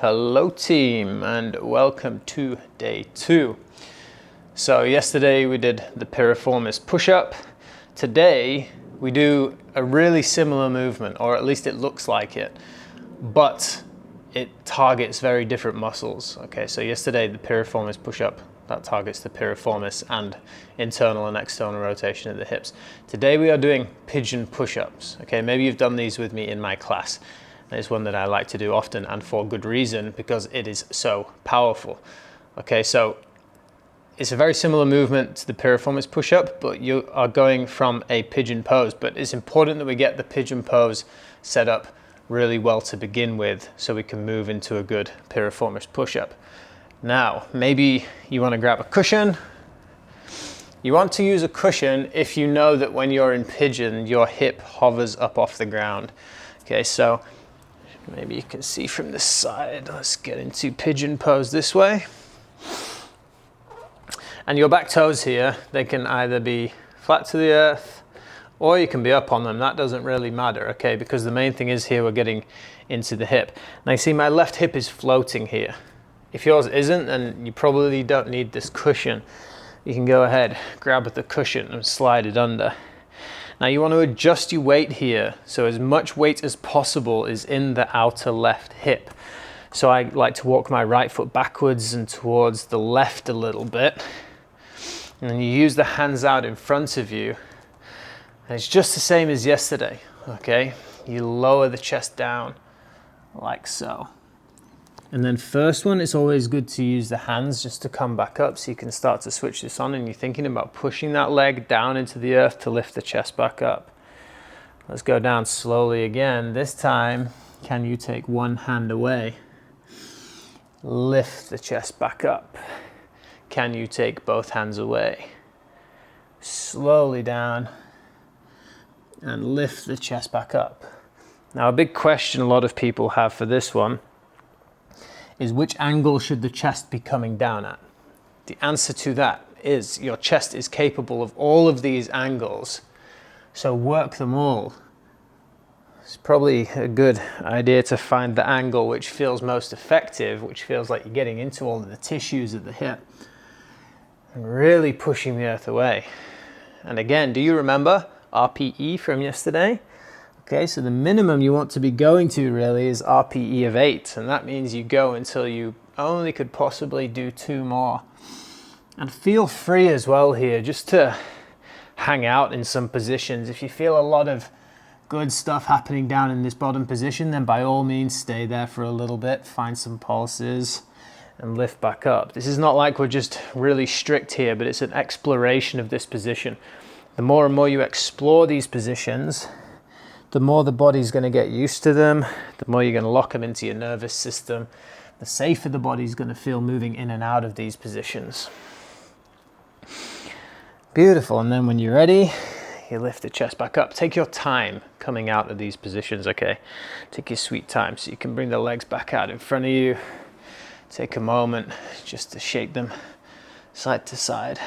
Hello team, and welcome to day 2. So yesterday we did the piriformis push-up. Today we do a really similar movement, or at least it looks like it, but it targets very different muscles. Okay, so yesterday the piriformis push-up, that targets the piriformis and internal and external rotation of the hips. Today we are doing pigeon push-ups. Okay, maybe you've done these with me in my class. It's one that I like to do often, and for good reason, because it is so powerful. Okay, so it's a very similar movement to the piriformis push-up, but you are going from a pigeon pose. But it's important that we get the pigeon pose set up really well to begin with, so we can move into a good piriformis push-up. Now, maybe you want to grab a cushion. You want to use a cushion if you know that when you're in pigeon, your hip hovers up off the ground. Okay, so maybe you can see from this side. Let's get into pigeon pose this way. And your back toes here, they can either be flat to the earth or you can be up on them. That doesn't really matter, okay? Because the main thing is here we're getting into the hip. Now you see my left hip is floating here. If yours isn't, then you probably don't need this cushion. You can go ahead, grab the cushion and slide it under. Now you want to adjust your weight here, so as much weight as possible is in the outer left hip. So I like to walk my right foot backwards and towards the left a little bit. And then you use the hands out in front of you. And it's just the same as yesterday, okay? You lower the chest down like so. And then first one, it's always good to use the hands just to come back up so you can start to switch this on and you're thinking about pushing that leg down into the earth to lift the chest back up. Let's go down slowly again. This time, can you take one hand away? Lift the chest back up. Can you take both hands away? Slowly down and lift the chest back up. Now a big question a lot of people have for this one is which angle should the chest be coming down at? The answer to that is your chest is capable of all of these angles, so work them all. It's probably a good idea to find the angle which feels most effective, which feels like you're getting into all of the tissues of the hip and really pushing the earth away. And again, do you remember RPE from yesterday? Okay, so the minimum you want to be going to really is RPE of 8, and that means you go until you only could possibly do 2 more. And feel free as well here just to hang out in some positions. If you feel a lot of good stuff happening down in this bottom position, then by all means stay there for a little bit, find some pulses and lift back up. This is not like we're just really strict here, but it's an exploration of this position. The more and more you explore these positions, the more the body's going to get used to them, the more you're going to lock them into your nervous system, the safer the body's going to feel moving in and out of these positions. Beautiful, and then when you're ready, you lift the chest back up. Take your time coming out of these positions, okay? Take your sweet time so you can bring the legs back out in front of you. Take a moment just to shake them side to side.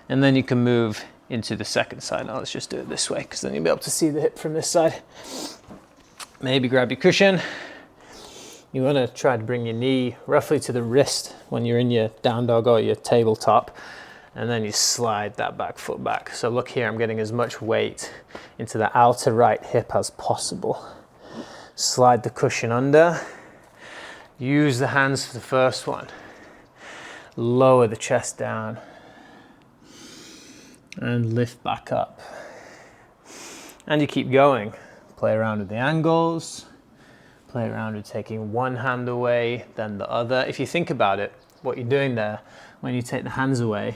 And then you can move into the second side. Now let's just do it this way, because then you'll be able to see the hip from this side. Maybe grab your cushion. You want to try to bring your knee roughly to the wrist when you're in your down dog or your tabletop, and then you slide that back foot back. So look here, I'm getting as much weight into the outer right hip as possible. Slide the cushion under. Use the hands for the first one. Lower the chest down and lift back up. And you keep going. Play around with the angles, play around with taking one hand away, then the other. If you think about it, what you're doing there when you take the hands away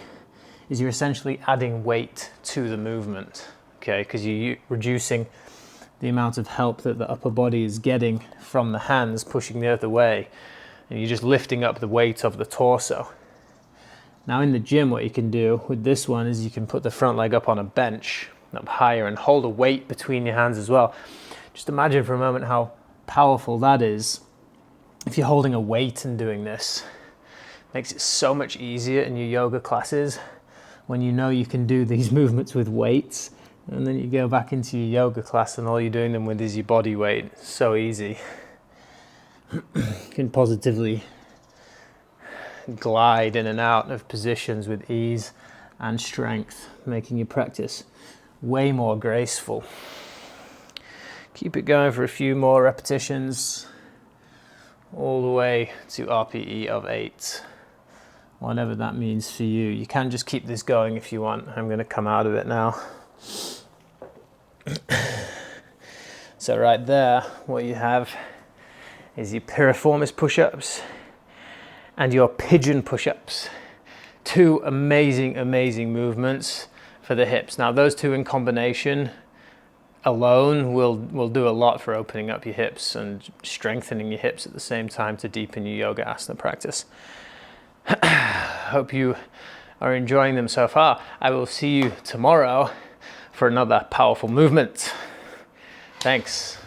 is you're essentially adding weight to the movement, okay? Because you're reducing the amount of help that the upper body is getting from the hands pushing the earth away, and you're just lifting up the weight of the torso. Now in the gym, what you can do with this one is you can put the front leg up on a bench, up higher, and hold a weight between your hands as well. Just imagine for a moment how powerful that is. If you're holding a weight and doing this, it makes it so much easier in your yoga classes when you know you can do these movements with weights And then you go back into your yoga class and all you're doing them with is your body weight. It's so easy. You can positively glide in and out of positions with ease and strength, making your practice way more graceful. Keep it going for a few more repetitions, all the way to RPE of 8, whatever that means for you. You can just keep this going if you want. I'm going to come out of it now. So right there, what you have is your piriformis push-ups and your pigeon push-ups. Two amazing, amazing movements for the hips. Now those two in combination alone will do a lot for opening up your hips and strengthening your hips at the same time to deepen your yoga asana practice. Hope you are enjoying them so far. I will see you tomorrow for another powerful movement. Thanks.